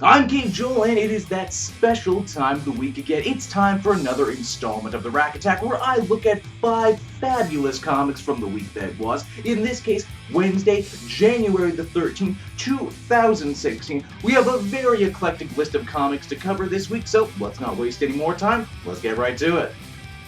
I'm King Joel, and it is that special time of the week again. It's time for another installment of the Rack Attack, where I look at 5 fabulous comics from the week that was. In this case, Wednesday, January the 13th, 2016. We have a very eclectic list of comics to cover this week, so let's not waste any more time. Let's get right to it.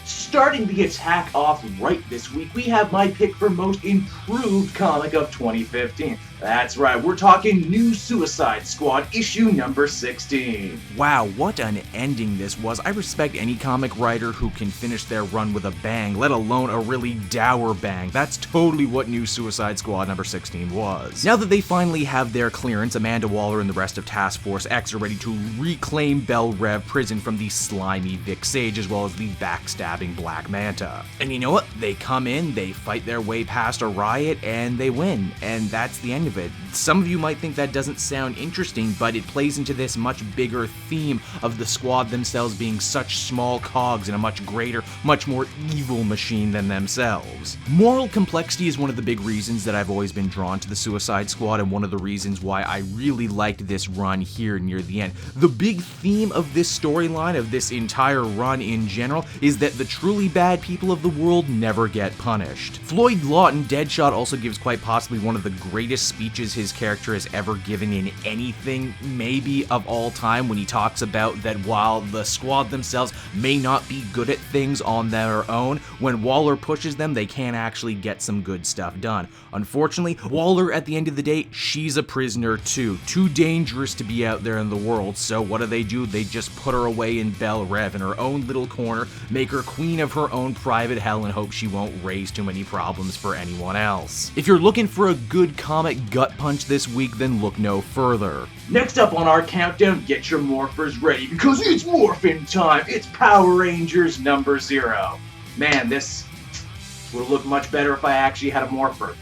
Starting the attack off right this week, we have my pick for most improved comic of 2015. That's right, we're talking New Suicide Squad, issue number 16. Wow, what an ending this was. I respect any comic writer who can finish their run with a bang, let alone a really dour bang. That's totally what New Suicide Squad number 16 was. Now that they finally have their clearance, Amanda Waller and the rest of Task Force X are ready to reclaim Belle Reve Prison from the slimy Vic Sage as well as the backstabbing Black Manta. And you know what? They come in, they fight their way past a riot, and they win. And that's the end of it. Some of you might think that doesn't sound interesting, but it plays into this much bigger theme of the squad themselves being such small cogs in a much greater, much more evil machine than themselves. Moral complexity is one of the big reasons that I've always been drawn to the Suicide Squad, and one of the reasons why I really liked this run here near the end. The big theme of this storyline, of this entire run in general, is that the truly bad people of the world never get punished. Floyd Lawton, Deadshot, also gives quite possibly one of the greatest speeches his character has ever given in anything, maybe of all time, when he talks about that while the squad themselves may not be good at things on their own, when Waller pushes them, they can actually get some good stuff done. Unfortunately, Waller, at the end of the day, she's a prisoner too dangerous to be out there in the world, so what do? They just put her away in Belle Reve in her own little corner, make her queen of her own private hell, and hope she won't raise too many problems for anyone else. If you're looking for a good comic gut punch this week, then look no further. Next up on our countdown, get your morphers ready, because it's morphin' time! It's Power Rangers number 0. Man, this would have looked much better if I actually had a morpher.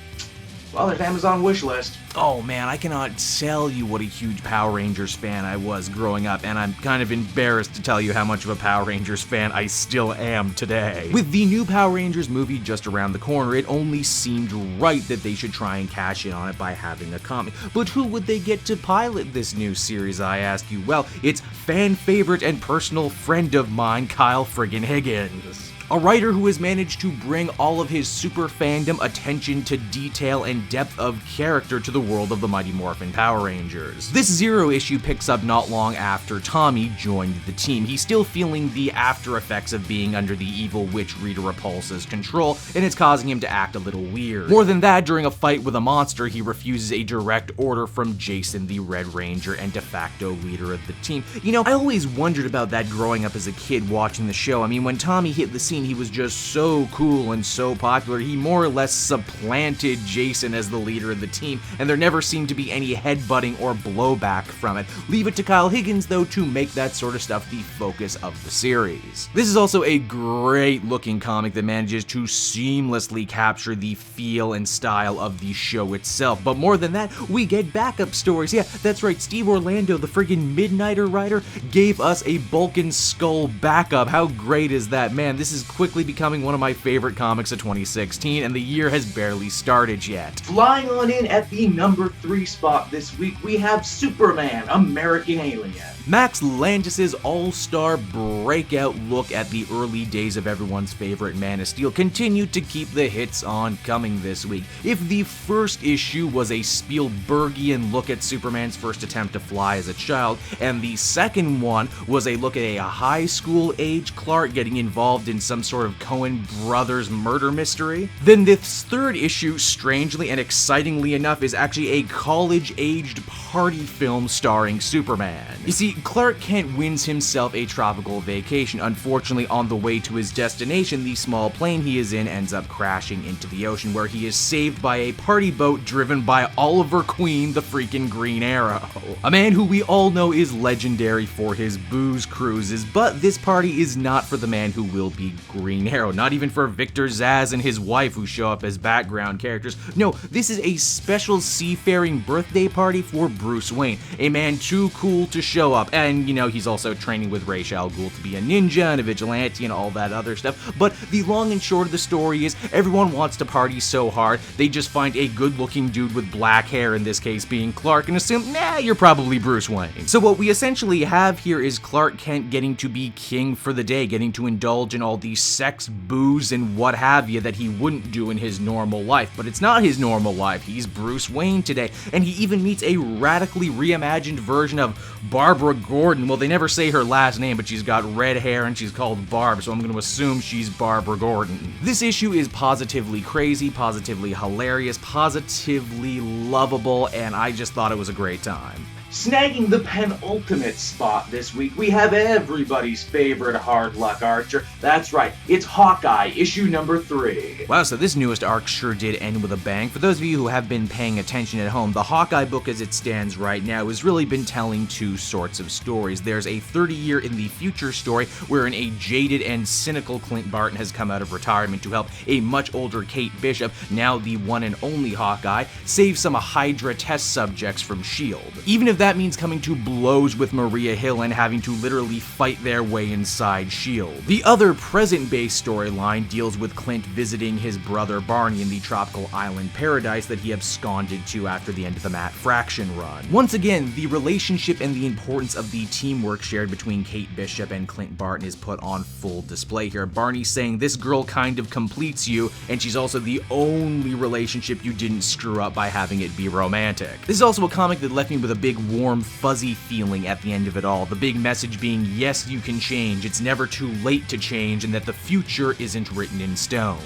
Well, there's Amazon wishlist. Oh man, I cannot tell you what a huge Power Rangers fan I was growing up, and I'm kind of embarrassed to tell you how much of a Power Rangers fan I still am today. With the new Power Rangers movie just around the corner, it only seemed right that they should try and cash in on it by having a comic. But who would they get to pilot this new series, I ask you? Well, it's fan favorite and personal friend of mine, Kyle friggin' Higgins. A writer who has managed to bring all of his super fandom, attention to detail, and depth of character to the world of the Mighty Morphin Power Rangers. This 0 issue picks up not long after Tommy joined the team. He's still feeling the after effects of being under the evil witch Rita Repulsa's control, and it's causing him to act a little weird. More than that, during a fight with a monster, he refuses a direct order from Jason, the Red Ranger and de facto leader of the team. You know, I always wondered about that growing up as a kid watching the show. I mean, when Tommy hit the scene, he was just so cool and so popular, he more or less supplanted Jason as the leader of the team, and there never seemed to be any headbutting or blowback from it. Leave it to Kyle Higgins, though, to make that sort of stuff the focus of the series. This is also a great looking comic that manages to seamlessly capture the feel and style of the show itself, but more than that, we get backup stories. Yeah, that's right, Steve Orlando, the friggin' Midnighter writer, gave us a Bulk and Skull backup. How great is that? Man, this is quickly becoming one of my favorite comics of 2016, and the year has barely started yet. Flying on in at the number 3 spot this week, we have Superman, American Alien. Max Landis's all-star breakout look at the early days of everyone's favorite Man of Steel continued to keep the hits on coming this week. If the first issue was a Spielbergian look at Superman's first attempt to fly as a child, and the second one was a look at a high school age Clark getting involved in some sort of Coen Brothers murder mystery, then this third issue, strangely and excitingly enough, is actually a college-aged party film starring Superman. You see, Clark Kent wins himself a tropical vacation. Unfortunately, on the way to his destination, the small plane he is in ends up crashing into the ocean, where he is saved by a party boat driven by Oliver Queen, the freaking Green Arrow. A man who we all know is legendary for his booze cruises, but this party is not for the man who will be Green Arrow, not even for Victor Zsasz and his wife who show up as background characters. No, this is a special seafaring birthday party for Bruce Wayne, a man too cool to show up, up. And, you know, he's also training with Ra's al Ghul to be a ninja and a vigilante and all that other stuff. But the long and short of the story is everyone wants to party so hard, they just find a good-looking dude with black hair, in this case being Clark, and assume, nah, you're probably Bruce Wayne. So what we essentially have here is Clark Kent getting to be king for the day, getting to indulge in all these sex, booze, and what have you that he wouldn't do in his normal life. But it's not his normal life. He's Bruce Wayne today, and he even meets a radically reimagined version of Barbara Gordon. Well, they never say her last name, but she's got red hair and she's called Barb, so I'm going to assume she's Barbara Gordon. This issue is positively crazy, positively hilarious, positively lovable, and I just thought it was a great time. Snagging the penultimate spot this week, we have everybody's favorite hard luck archer. That's right, it's Hawkeye, issue number 3. Wow, so this newest arc sure did end with a bang. For those of you who have been paying attention at home, the Hawkeye book as it stands right now has really been telling two sorts of stories. There's a 30-year in the future story wherein a jaded and cynical Clint Barton has come out of retirement to help a much older Kate Bishop, now the one and only Hawkeye, save some Hydra test subjects from S.H.I.E.L.D. Even if that means coming to blows with Maria Hill and having to literally fight their way inside S.H.I.E.L.D. The other present-based storyline deals with Clint visiting his brother Barney in the tropical island paradise that he absconded to after the end of the Matt Fraction run. Once again, the relationship and the importance of the teamwork shared between Kate Bishop and Clint Barton is put on full display here. Barney saying, "This girl kind of completes you, and she's also the only relationship you didn't screw up by having it be romantic." This is also a comic that left me with a big warm, fuzzy feeling at the end of it all. The big message being, yes, you can change, it's never too late to change, and that the future isn't written in stone.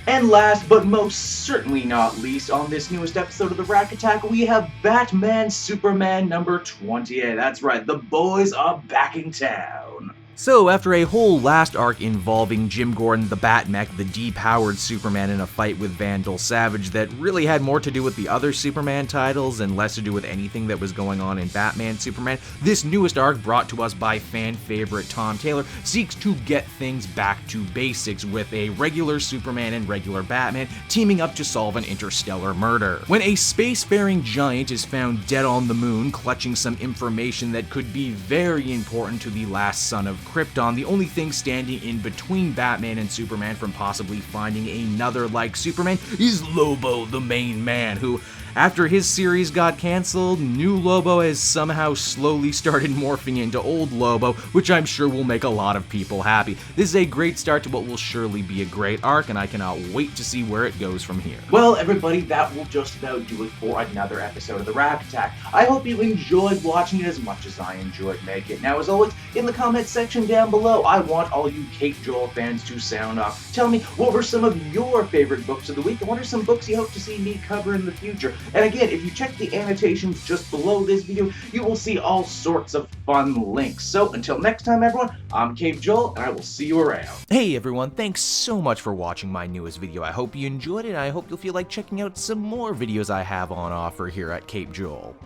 And last but most certainly not least, on this newest episode of the Rack Attack, we have Batman Superman number 28. That's right, the boys are back in town. So, after a whole last arc involving Jim Gordon, the Batmech, the depowered Superman in a fight with Vandal Savage that really had more to do with the other Superman titles and less to do with anything that was going on in Batman Superman, this newest arc, brought to us by fan favorite Tom Taylor, seeks to get things back to basics with a regular Superman and regular Batman teaming up to solve an interstellar murder. When a spacefaring giant is found dead on the moon, clutching some information that could be very important to the last son of Krypton, the only thing standing in between Batman and Superman from possibly finding another like Superman is Lobo, the main man, who, after his series got canceled, new Lobo has somehow slowly started morphing into old Lobo, which I'm sure will make a lot of people happy. This is a great start to what will surely be a great arc, and I cannot wait to see where it goes from here. Well, everybody, that will just about do it for another episode of the Rack Attack. I hope you enjoyed watching it as much as I enjoyed making it. Now, as always, in the comments section down below, I want all you Kate Joel fans to sound off. Tell me, what were some of your favorite books of the week, and what are some books you hope to see me cover in the future? And again, if you check the annotations just below this video, you will see all sorts of fun links. So until next time, everyone, I'm Cape Joel, and I will see you around. Hey everyone, thanks so much for watching my newest video. I hope you enjoyed it, and I hope you'll feel like checking out some more videos I have on offer here at Cape Joel.